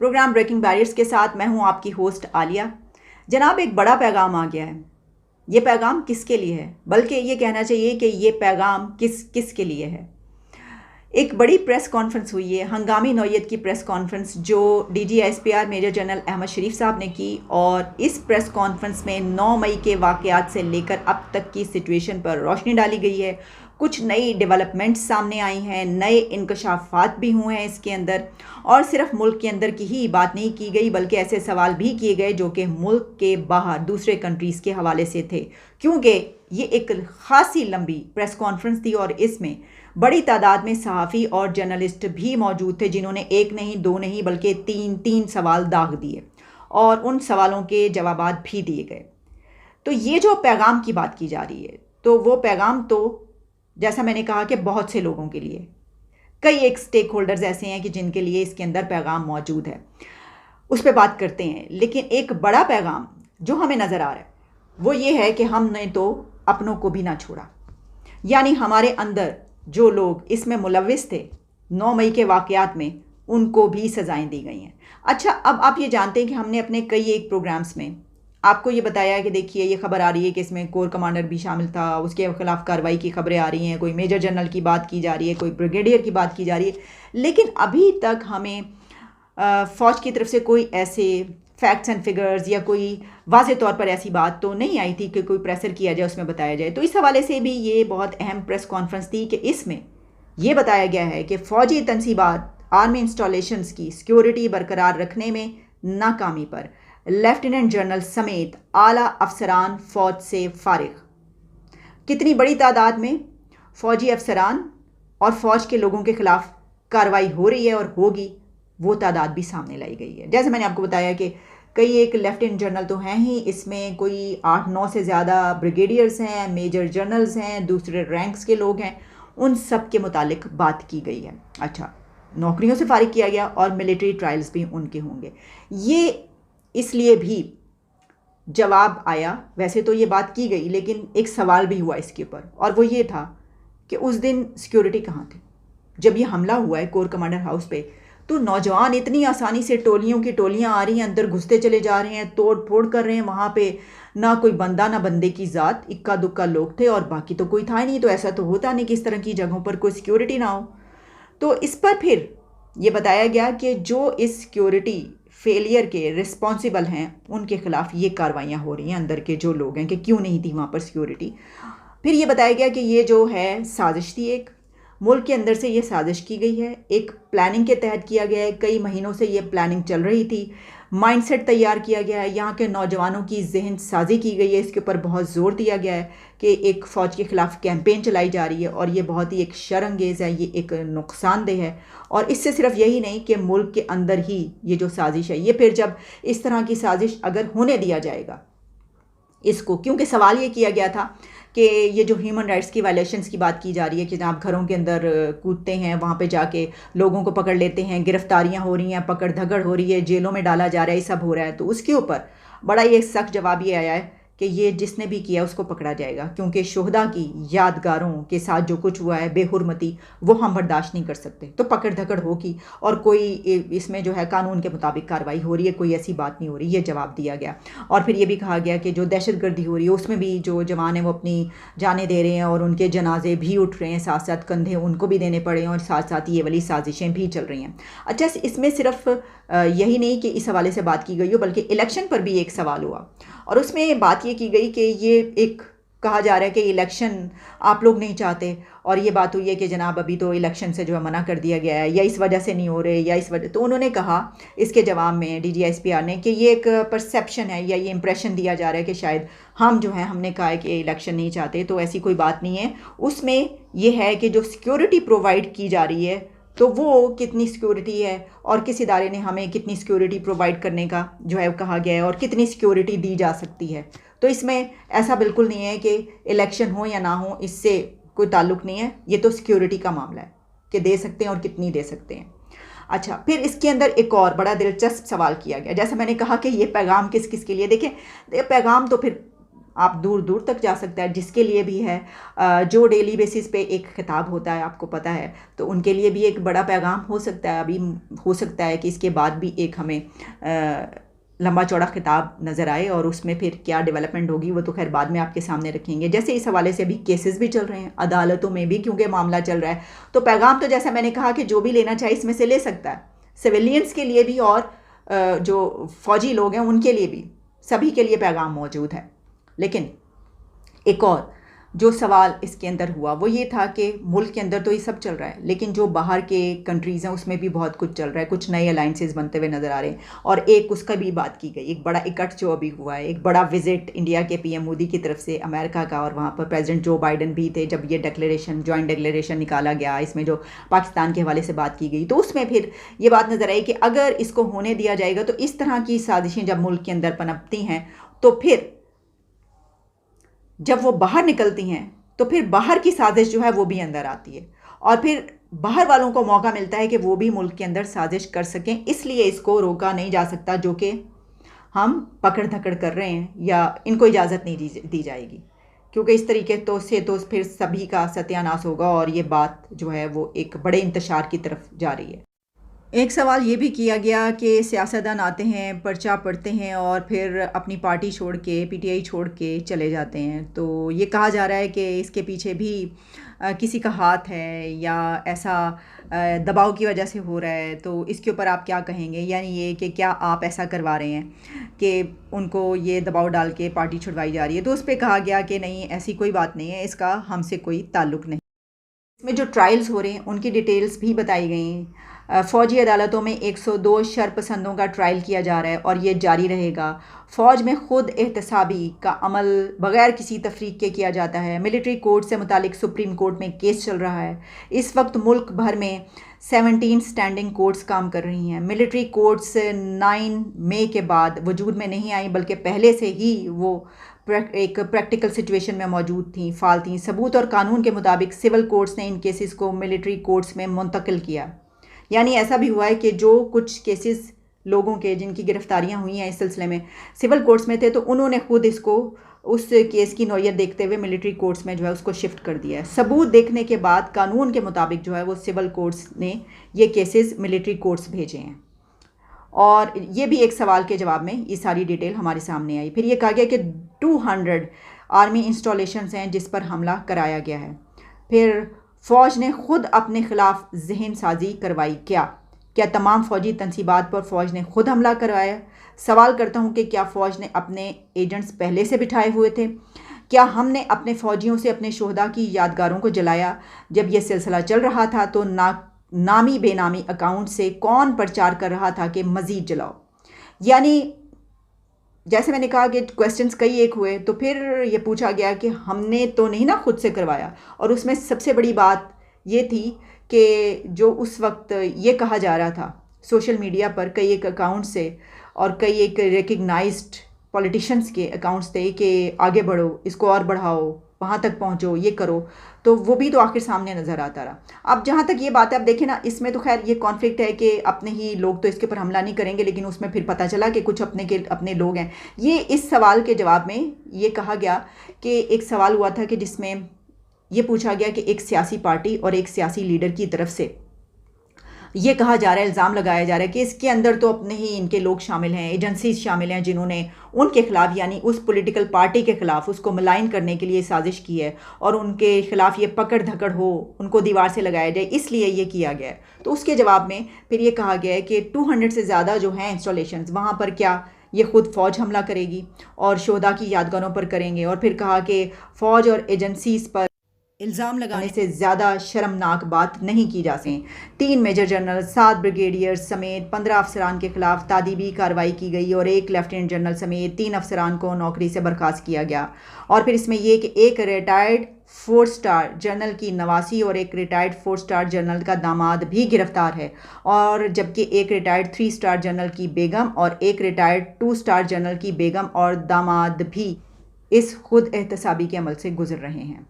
Programme breaking barriers के साथ मैं हूं आपकी होस्ट आलिया। जनाब, एक बड़ा पैगाम आ गया है। ये पैगाम किसके लिए है, बल्कि ये कहना चाहिए कि ये पैगाम किस के लिए है। एक बड़ी प्रेस कॉन्फ्रेंस हुई है, हंगामी नौयत की प्रेस कॉन्फ्रेंस जो DGSPR मेजर जनरल अहमद शरीफ साहब ने की। और इस प्रेस कॉन्फ्रेंस में 9 मई के वाक़यात से लेकर अब तक की सिचुएशन पर रोशनी डाली गई है। कुछ नई डेवलपमेंट्स सामने आई हैं, नए इंकशाफात भी हुए हैं इसके अंदर। और सिर्फ मुल्क के अंदर की ही बात नहीं की गई, बल्कि ऐसे सवाल भी किए गए जो कि मुल्क के बाहर दूसरे कंट्रीज़ के हवाले से थे, क्योंकि ये एक खासी लंबी प्रेस कॉन्फ्रेंस थी और इसमें बड़ी तादाद में सहाफ़ी और जर्नलिस्ट भी मौजूद थे, जिन्होंने एक नहीं, दो नहीं, बल्कि तीन सवाल दाग दिए और उन सवालों के जवाबात भी दिए गए। तो ये जो पैगाम की बात की जा रही है, तो वो पैगाम तो जैसा मैंने कहा कि बहुत से लोगों के लिए, कई एक स्टेक होल्डर्स ऐसे हैं कि जिनके लिए इसके अंदर पैगाम मौजूद है, उस पर बात करते हैं। लेकिन एक बड़ा पैगाम जो हमें नज़र आ रहा है वो ये है कि हमने तो अपनों को भी ना छोड़ा, यानी हमारे अंदर जो लोग इसमें मुलविस थे 9 मई के वाक़यात में, उनको भी सज़ाएं दी गई हैं। अच्छा, अब आप ये जानते हैं कि हमने अपने कई एक प्रोग्राम्स में आपको ये बताया है कि देखिए ये खबर आ रही है कि इसमें कोर कमांडर भी शामिल था, उसके खिलाफ कार्रवाई की खबरें आ रही हैं, कोई मेजर जनरल की बात की जा रही है, कोई ब्रिगेडियर की बात की जा रही है। लेकिन अभी तक हमें फ़ौज की तरफ से कोई ऐसे फैक्ट्स एंड फिगर्स या कोई वाज़े तौर पर ऐसी बात तो नहीं आई थी कि कोई प्रेशर किया जाए, उसमें बताया जाए। तो इस हवाले से भी ये बहुत अहम प्रेस कॉन्फ्रेंस थी कि इसमें यह बताया गया है कि फ़ौजी तनसीबात आर्मी इंस्टॉलेशंस की सिक्योरिटी बरकरार रखने में नाकामी पर लेफ्टिनेंट जनरल समेत आला अफसरान फ़ौज से फारिग। कितनी बड़ी तादाद में फ़ौजी अफसरान और फ़ौज के लोगों के ख़िलाफ़ कार्रवाई हो रही है और होगी, वो तादाद भी सामने लाई गई है। जैसे मैंने आपको बताया कि कई एक लेफ्टिनेंट जनरल तो हैं ही, इसमें कोई 8-9 से ज़्यादा ब्रिगेडियर्स हैं, मेजर जनरल्स हैं, दूसरे रैंक्स के लोग हैं, उन सब के मुतालिक बात की गई है। अच्छा, नौकरियों से फारिग किया गया और मिलिट्री ट्रायल्स भी उनके होंगे। ये इसलिए भी जवाब आया, वैसे तो ये बात की गई, लेकिन एक सवाल भी हुआ इसके ऊपर, और वो ये था कि उस दिन सिक्योरिटी कहाँ थे जब ये हमला हुआ है कोर कमांडर हाउस पे। तो नौजवान इतनी आसानी से टोलियों की टोलियां आ रही हैं, अंदर घुसते चले जा रहे हैं, तोड़ फोड़ कर रहे हैं। वहाँ पे ना कोई बंदा ना बंदे की ज़ात, इक्का दुक्का लोग थे और बाकी तो कोई था ही नहीं। तो ऐसा तो होता नहीं कि इस तरह की जगहों पर कोई सिक्योरिटी ना हो। तो इस पर फिर ये बताया गया कि जो इस सिक्योरिटी फेलियर के रिस्पॉन्सिबल हैं उनके ख़िलाफ़ ये कार्रवाइयाँ हो रही हैं, अंदर के जो लोग हैं, कि क्यों नहीं थी वहाँ पर सिक्योरिटी। फिर ये बताया गया कि ये जो है साजिश थी, एक मुल्क के अंदर से ये साजिश की गई है, एक प्लानिंग के तहत किया गया है। कई महीनों से ये प्लानिंग चल रही थी, माइंडसेट तैयार किया गया है, यहाँ के नौजवानों की जहन साजी की गई है। इसके ऊपर बहुत ज़ोर दिया गया है कि एक फ़ौज के ख़िलाफ़ कैंपेन चलाई जा रही है और ये बहुत ही एक शर्मअंगेज़ है, ये एक नुकसानदेह है। और इससे सिर्फ यही नहीं कि मुल्क के अंदर ही ये जो साजिश है, ये फिर जब इस तरह की साजिश अगर होने दिया जाएगा इसको, क्योंकि सवाल ये किया गया था कि ये जो ह्यूमन राइट्स की वायलेशंस की बात की जा रही है कि आप घरों के अंदर कूदते हैं, वहाँ पे जाके लोगों को पकड़ लेते हैं, गिरफ्तारियाँ हो रही हैं, पकड़ धकड़ हो रही है, जेलों में डाला जा रहा है, ये सब हो रहा है। तो उसके ऊपर बड़ा ये सख्त जवाब ये आया है कि ये जिसने भी किया उसको पकड़ा जाएगा, क्योंकि शुहदा की यादगारों के साथ जो कुछ हुआ है बेहुरमती, वो हम बर्दाश्त नहीं कर सकते। तो पकड़ धकड़ होगी और कोई इसमें जो है कानून के मुताबिक कार्रवाई हो रही है, कोई ऐसी बात नहीं हो रही, ये जवाब दिया गया। और फिर ये भी कहा गया कि जो दहशतगर्दी हो रही है उसमें भी जो जवान हैं वो अपनी जानें दे रहे हैं और उनके जनाजे भी उठ रहे हैं, साथ साथ कंधे उनको भी देने पड़े हैं और साथ साथ ये वाली साजिशें भी चल रही हैं। अच्छा, इसमें सिर्फ यही नहीं कि इस हवाले से बात की गई हो, बल्कि इलेक्शन पर भी एक सवाल हुआ और उसमें बात ये की गई कि ये एक कहा जा रहा है कि इलेक्शन आप लोग नहीं चाहते, और ये बात हुई है कि जनाब अभी तो इलेक्शन से जो है मना कर दिया गया है, या इस वजह से नहीं हो रहे, या इस वजह। तो उन्होंने कहा इसके जवाब में DGSPR ने कि ये एक परसेप्शन है या ये इंप्रेशन दिया जा रहा है कि शायद हम जो है, हमने कहा है कि इलेक्शन नहीं चाहते, तो ऐसी कोई बात नहीं है। उसमें यह है कि जो सिक्योरिटी प्रोवाइड की जा रही है तो वो कितनी सिक्योरिटी है और किस इदारे ने हमें कितनी सिक्योरिटी प्रोवाइड करने का जो है कहा गया है और कितनी सिक्योरिटी दी जा सकती है। तो इसमें ऐसा बिल्कुल नहीं है कि इलेक्शन हो या ना हो, इससे कोई ताल्लुक़ नहीं है। ये तो सिक्योरिटी का मामला है कि दे सकते हैं और कितनी दे सकते हैं। अच्छा, फिर इसके अंदर एक और बड़ा दिलचस्प सवाल किया गया। जैसे मैंने कहा कि ये पैगाम किस किस के लिए, देखें पैगाम तो फिर आप दूर दूर तक जा सकता है, जिसके लिए भी है जो डेली बेसिस पे एक खिताब होता है, आपको पता है, तो उनके लिए भी एक बड़ा पैगाम हो सकता है। अभी हो सकता है कि इसके बाद भी एक हमें लंबा चौड़ा खिताब नज़र आए, और उसमें फिर क्या डेवलपमेंट होगी वो तो खैर बाद में आपके सामने रखेंगे। जैसे इस हवाले से अभी केसेस भी चल रहे हैं अदालतों में भी, क्योंकि मामला चल रहा है, तो पैगाम तो जैसा मैंने कहा कि जो भी लेना चाहे इसमें से ले सकता है, सिविलियंस के लिए भी और जो फ़ौजी लोग हैं उनके लिए भी, सभी के लिए पैगाम मौजूद है। लेकिन एक और जो सवाल इसके अंदर हुआ वो ये था कि मुल्क के अंदर तो ये सब चल रहा है, लेकिन जो बाहर के कंट्रीज़ हैं उसमें भी बहुत कुछ चल रहा है, कुछ नए अलाइंसेस बनते हुए नज़र आ रहे हैं, और एक उसका भी बात की गई, एक बड़ा इकट्ठ जो अभी हुआ है, एक बड़ा विजिट इंडिया के पीएम मोदी की तरफ से अमेरिका का, और वहाँ पर प्रेसिडेंट जो बाइडन भी थे जब ये डिक्लेरेशन, जॉइंट डिक्लेरेशन निकाला गया, इसमें जो पाकिस्तान के हवाले से बात की गई, तो उसमें फिर ये बात नज़र आई कि अगर इसको होने दिया जाएगा तो इस तरह की साजिशें जब मुल्क के अंदर पनपती हैं तो फिर जब वो बाहर निकलती हैं तो फिर बाहर की साजिश जो है वो भी अंदर आती है, और फिर बाहर वालों को मौका मिलता है कि वो भी मुल्क के अंदर साजिश कर सकें। इसलिए इसको रोका नहीं जा सकता, जो कि हम पकड़ धकड़ कर रहे हैं, या इनको इजाज़त नहीं दी जाएगी, क्योंकि इस तरीके तो फिर सभी का सत्यानाश होगा, और ये बात जो है वो एक बड़े इंतशार की तरफ जा रही है। एक सवाल ये भी किया गया कि सियासतदान आते हैं, पर्चा पढ़ते हैं और फिर अपनी पार्टी छोड़ के, पीटीआई छोड़ के चले जाते हैं, तो ये कहा जा रहा है कि इसके पीछे भी किसी का हाथ है, या ऐसा दबाव की वजह से हो रहा है। तो इसके ऊपर आप क्या कहेंगे? यानी ये कि क्या आप ऐसा करवा रहे हैं कि उनको ये दबाव डाल के पार्टी छुड़वाई जा रही है? तो उस पर कहा गया कि नहीं, ऐसी कोई बात नहीं है, इसका हमसे कोई ताल्लुक़ नहीं। इसमें जो ट्रायल्स हो रहे हैं उनकी डिटेल्स भी बताई गई। फ़ौजी अदालतों में 102 शरपसंदों का ट्रायल किया जा रहा है और ये जारी रहेगा। फ़ौज में ख़ुद एहतसाबी का अमल बग़ैर किसी तफरीक के किया जाता है। मिलिट्री कोड से मुतालिक सुप्रीम कोर्ट में केस चल रहा है। इस वक्त मुल्क भर में 17 स्टैंडिंग कोर्ट्स काम कर रही हैं। मिलिट्री कोर्ट्स 9 मई के बाद वजूद में नहीं आई, बल्कि पहले से ही वो एक प्रैक्टिकल सिचुएशन में मौजूद थी, फ़ाल थी। सबूत और कानून के मुताबिक सिविल कोर्ट्स ने इन केसेस को मिलिट्री कोर्ट्स में मुंतकिल किया। यानी ऐसा भी हुआ है कि जो कुछ केसेस लोगों के जिनकी गिरफ्तारियां हुई हैं इस सिलसिले में सिविल कोर्ट्स में थे, तो उन्होंने खुद इसको उस केस की नौयत देखते हुए मिलिट्री कोर्ट्स में जो है उसको शिफ्ट कर दिया है। सबूत देखने के बाद कानून के मुताबिक जो है वो सिविल कोर्ट्स ने ये केसेस मिलिट्री कोर्ट्स भेजे हैं। और ये भी एक सवाल के जवाब में ये सारी डिटेल हमारे सामने आई। फिर ये कहा गया कि 200 आर्मी इंस्टॉलेशंस हैं जिस पर हमला कराया गया है। फिर फ़ौज ने ख़ुद अपने ख़िलाफ़ जहन साजी करवाई। क्या तमाम फ़ौजी तनसीबात पर फ़ौज ने ख़ुद हमला करवाया? सवाल करता हूँ कि क्या फ़ौज ने अपने एजेंट्स पहले से बिठाए हुए थे? क्या हमने अपने फ़ौजियों से अपने शोहदा की यादगारों को जलाया? जब यह सिलसिला चल रहा था तो नामी बेनामी अकाउंट से कौन प्रचार कर रहा था कि मज़ीद जलाओ? यानी जैसे मैंने कहा कि क्वेश्चंस कई एक हुए, तो फिर ये पूछा गया कि हमने तो नहीं ना खुद से करवाया। और उसमें सबसे बड़ी बात ये थी कि जो उस वक्त ये कहा जा रहा था सोशल मीडिया पर कई एक अकाउंट से और कई एक रिकग्नाइज्ड पॉलिटिशियंस के अकाउंट्स थे कि आगे बढ़ो, इसको और बढ़ाओ, वहाँ तक पहुँचो, ये करो, तो वो भी तो आखिर सामने नज़र आता रहा। अब जहाँ तक ये बात है, अब देखें ना, इसमें तो खैर ये कॉन्फ्लिक्ट है कि अपने ही लोग तो इसके ऊपर हमला नहीं करेंगे, लेकिन उसमें फिर पता चला कि कुछ अपने लोग हैं। ये इस सवाल के जवाब में ये कहा गया कि एक सवाल हुआ था कि जिसमें ये पूछा गया कि एक सियासी पार्टी और एक सियासी लीडर की तरफ से ये कहा जा रहा है, इल्ज़ाम लगाया जा रहा है कि इसके अंदर तो अपने ही इनके लोग शामिल हैं, एजेंसीज शामिल हैं जिन्होंने उनके ख़िलाफ़, यानी उस पॉलिटिकल पार्टी के ख़िलाफ़ उसको मलाइन करने के लिए साजिश की है, और उनके ख़िलाफ़ ये पकड़ धकड़ हो, उनको दीवार से लगाया जाए, इसलिए ये किया गया है। तो उसके जवाब में फिर ये कहा गया है कि 200 से ज़्यादा जो हैं इंस्टॉलेशंस, वहाँ पर क्या ये ख़ुद फ़ौज हमला करेगी और शोहदा की यादगारों पर करेंगे। और फिर कहा कि फ़ौज और एजेंसीज़ पर इल्ज़ाम लगाने से ज़्यादा शर्मनाक बात नहीं की जा सकती। 3 मेजर जनरल, 7 ब्रिगेडियर्स समेत 15 अफसरान के ख़िलाफ़ तादीबी कार्रवाई की गई और 1 लेफ्टिनेंट जनरल समेत 3 अफसरान को नौकरी से बर्खास्त किया गया। और फिर इसमें यह कि एक रिटायर्ड 4 स्टार जनरल की नवासी और एक रिटायर्ड 4 स्टार जनरल का दामाद भी गिरफ्तार है, और जबकि एक रिटायर्ड 3 स्टार जनरल की बेगम और एक रिटायर्ड 2 स्टार जनरल की बेगम और दामाद भी इस खुद एहतसाबी के अमल से गुजर रहे हैं।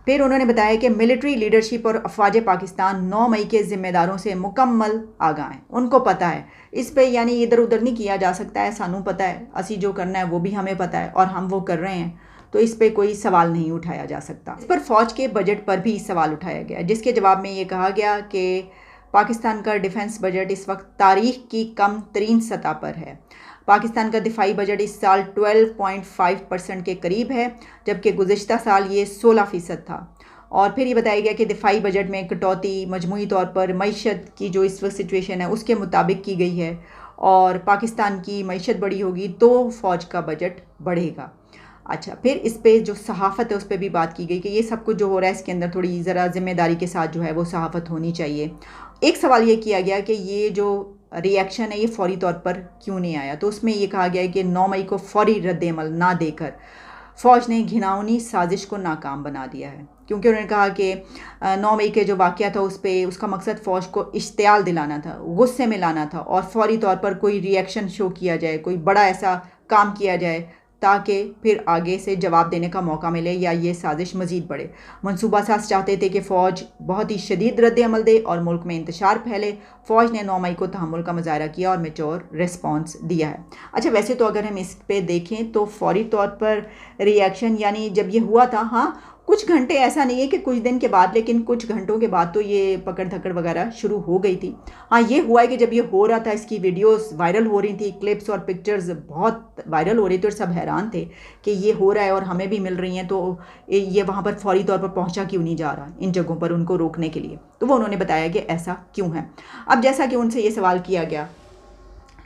फिर उन्होंने बताया कि मिलिट्री लीडरशिप और अफवाज पाकिस्तान 9 मई के ज़िम्मेदारों से मुकम्मल आगाह हैं। उनको पता है इस पे, यानी इधर उधर नहीं किया जा सकता है, सानू पता है, असी जो करना है वो भी हमें पता है और हम वो कर रहे हैं। तो इस पे कोई सवाल नहीं उठाया जा सकता। इस पर फ़ौज के बजट पर भी सवाल उठाया गया, जिसके जवाब में ये कहा गया कि पाकिस्तान का डिफेंस बजट इस वक्त तारीख की कम तरीन सतह पर है। पाकिस्तान का दिफाई बजट इस साल 12.5% के करीब है, जबकि गुज़िश्ता साल ये 16% था। और फिर ये बताया गया कि दिफाई बजट में कटौती मजमूई तौर पर मईशत की जो इस वक्त सिचुएशन है उसके मुताबिक की गई है, और पाकिस्तान की मईशत बढ़ी होगी तो फ़ौज का बजट बढ़ेगा। अच्छा, फिर इस पे जो सहाफ़त है उस पर भी बात की गई कि ये सब कुछ जो हो रहा है इसके अंदर थोड़ी ज़रा ज़िम्मेदारी के साथ जो है वो सहाफ़त होनी चाहिए। एक सवाल ये किया गया कि ये जो रिएक्शन है ये फ़ौरी तौर पर क्यों नहीं आया, तो उसमें ये कहा गया कि 9 मई को फ़ौरी रद्द-ए-अमल ना देकर फ़ौज ने घिनौनी साजिश को नाकाम बना दिया है, क्योंकि उन्होंने कहा कि 9 मई के जो वाक़या था उस पे उसका मकसद फ़ौज को इश्तियाल दिलाना था, गुस्से में लाना था और फ़ौरी तौर पर कोई रिएक्शन शो किया जाए, कोई बड़ा ऐसा काम किया जाए ताकि फिर आगे से जवाब देने का मौका मिले या ये साजिश मज़ीद बढ़े। मनसूबा साज चाहते थे कि फ़ौज बहुत ही शदीद रद्द-ए-अमल दे और मुल्क में इंतशार फैले। फ़ौज ने 9 मई को तहम्मुल का मुज़ाहरा किया और मैच्योर रिस्पॉन्स दिया है। अच्छा, वैसे तो अगर हम इस पे देखें तो फ़ौरी तौर पर रिएक्शन यानी जब ये हुआ था, हाँ कुछ घंटे, ऐसा नहीं है कि कुछ दिन के बाद, लेकिन कुछ घंटों के बाद तो ये पकड़ धकड़ वगैरह शुरू हो गई थी। हाँ, ये हुआ है कि जब ये हो रहा था इसकी वीडियोस वायरल हो रही थी, क्लिप्स और पिक्चर्स बहुत वायरल हो रही थी और सब हैरान थे कि ये हो रहा है और हमें भी मिल रही हैं, तो ये वहाँ पर फौरी तौर पर पहुँचा क्यों नहीं जा रहा इन जगहों पर उनको रोकने के लिए। तो वो उन्होंने बताया कि ऐसा क्यों है। अब जैसा कि उनसे ये सवाल किया गया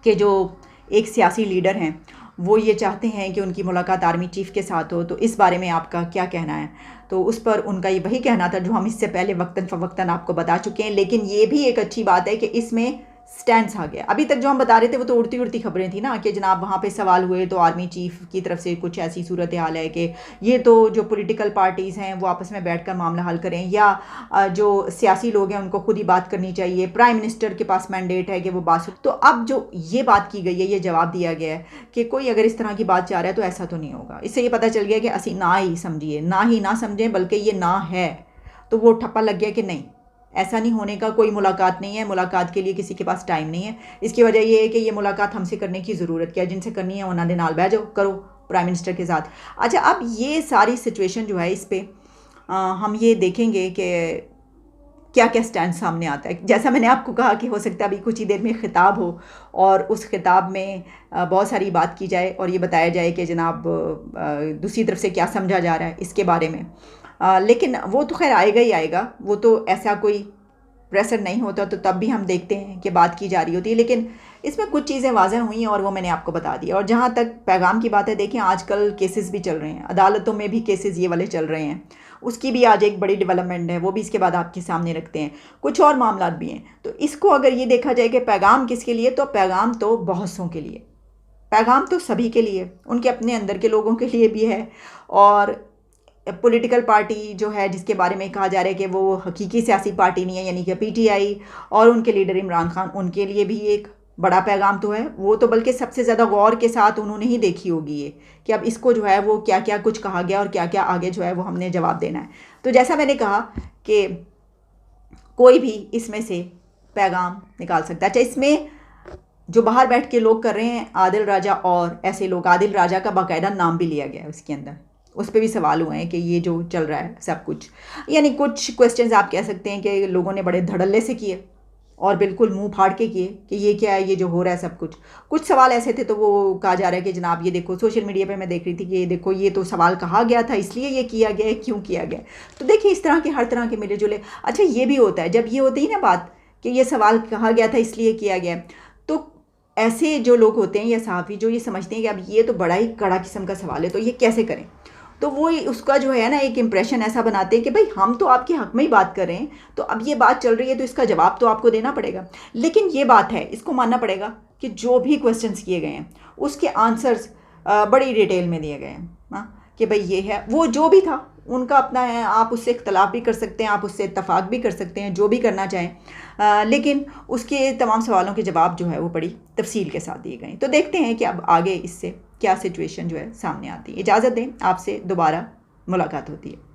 कि जो एक सियासी लीडर हैं वो ये चाहते हैं कि उनकी मुलाकात आर्मी चीफ़ के साथ हो, तो इस बारे में आपका क्या कहना है? तो उस पर उनका ये वही कहना था जो हम इससे पहले वक्तन फ़वक्तन आपको बता चुके हैं, लेकिन ये भी एक अच्छी बात है कि इसमें स्टैंड्स आ गया। अभी तक जो हम बता रहे थे वो तो उड़ती उड़ती खबरें थी ना कि जनाब वहाँ पे सवाल हुए तो आर्मी चीफ़ की तरफ से कुछ ऐसी सूरत हाल है कि ये तो जो पॉलिटिकल पार्टीज़ हैं वो आपस में बैठकर मामला हल करें, या जो सियासी लोग हैं उनको खुद ही बात करनी चाहिए, प्राइम मिनिस्टर के पास मैंडेट है कि वो बात। तो अब जो ये बात की गई है, ये जवाब दिया गया है कि कोई अगर इस तरह की बात चाह रहा है तो ऐसा तो नहीं होगा। इससे ये पता चल गया कि असी ना ही समझिए, ना ही ना समझें, बल्कि ये ना है, तो वो ठप्पा लग गया कि नहीं, ऐसा नहीं होने का, कोई मुलाकात नहीं है, मुलाकात के लिए किसी के पास टाइम नहीं है। इसकी वजह ये है कि ये मुलाकात हमसे करने की ज़रूरत क्या है, जिनसे करनी है उन्होंने नाल बैठ जाओ, करो प्राइम मिनिस्टर के साथ। अच्छा, अब ये सारी सिचुएशन जो है इस पर हम ये देखेंगे कि क्या क्या स्टैंड सामने आता है। जैसा मैंने आपको कहा कि हो सकता है अभी कुछ ही देर में ख़िताब हो और उस ख़िताब में बहुत सारी बात की जाए और ये बताया जाए कि जनाब दूसरी तरफ से क्या समझा जा रहा है इसके बारे में। लेकिन वो तो खैर आएगा ही आएगा, वो तो ऐसा कोई प्रेशर नहीं होता तो तब भी हम देखते हैं कि बात की जा रही होती है, लेकिन इसमें कुछ चीज़ें वाज़ह हुई और वो मैंने आपको बता दी। और जहाँ तक पैगाम की बात है, देखें आजकल केसेस भी चल रहे हैं, अदालतों में भी केसेस ये वाले चल रहे हैं, उसकी भी आज एक बड़ी डेवलपमेंट है, वो भी इसके बाद आपके सामने रखते हैं। कुछ और मामला भी हैं, तो इसको अगर ये देखा जाए कि पैगाम किसके लिए, तो पैगाम तो बहुतों के लिए, पैगाम तो सभी के लिए, उनके अपने अंदर के लोगों के लिए भी है। और पॉलिटिकल पार्टी जो है जिसके बारे में कहा जा रहा है कि वो हकीकी सियासी पार्टी नहीं है, यानी कि पीटीआई और उनके लीडर इमरान खान, उनके लिए भी एक बड़ा पैगाम तो है। वो तो बल्कि सबसे ज़्यादा गौर के साथ उन्होंने ही देखी होगी ये कि अब इसको जो है वो क्या क्या कुछ कहा गया और क्या क्या आगे जो है वो हमने जवाब देना है। तो जैसा मैंने कहा कि कोई भी इसमें से पैगाम निकाल सकता है। अच्छा, इसमें जो बाहर बैठ के लोग कर रहे हैं, आदिल राजा और ऐसे लोग, आदिल राजा का बाकायदा नाम भी लिया गया है उसके अंदर, उस पर भी सवाल हुए हैं कि ये जो चल रहा है सब कुछ, यानी कुछ क्वेश्चंस आप कह सकते हैं कि लोगों ने बड़े धड़ल्ले से किए और बिल्कुल मुंह फाड़ के किए कि ये क्या है, ये जो हो रहा है सब कुछ। कुछ सवाल ऐसे थे तो वो कहा जा रहा है कि जनाब ये देखो, सोशल मीडिया पे मैं देख रही थी कि ये देखो ये तो सवाल कहा गया था इसलिए ये किया गया है, क्यों किया गया। तो देखिए इस तरह के हर तरह के मिले जुले। अच्छा, ये भी होता है जब ये होती है ना बात कि ये सवाल कहा गया था इसलिए किया गया, तो ऐसे जो लोग होते हैं या सहाफ़ी जो ये समझते हैं कि अब ये तो बड़ा ही कड़ा किस्म का सवाल है तो ये कैसे करें, तो वो उसका जो है ना एक इम्प्रेशन ऐसा बनाते हैं कि भाई हम तो आपके हक़ में ही बात कर रहे हैं, तो अब ये बात चल रही है तो इसका जवाब तो आपको देना पड़ेगा। लेकिन ये बात है, इसको मानना पड़ेगा कि जो भी क्वेश्चंस किए गए हैं उसके आंसर्स बड़ी डिटेल में दिए गए हैं। हाँ, कि भाई ये है, वो जो भी था उनका अपना है, आप उससे इख्तलाफ भी कर सकते हैं, आप उससे इत्तफाक भी कर सकते हैं, जो भी करना चाहें, लेकिन उसके तमाम सवालों के जवाब जो है वो बड़ी तफसील के साथ दिए गए। तो देखते हैं कि अब आगे इससे क्या सिचुएशन जो है सामने आती है। इजाज़त दें, आपसे दोबारा मुलाकात होती है।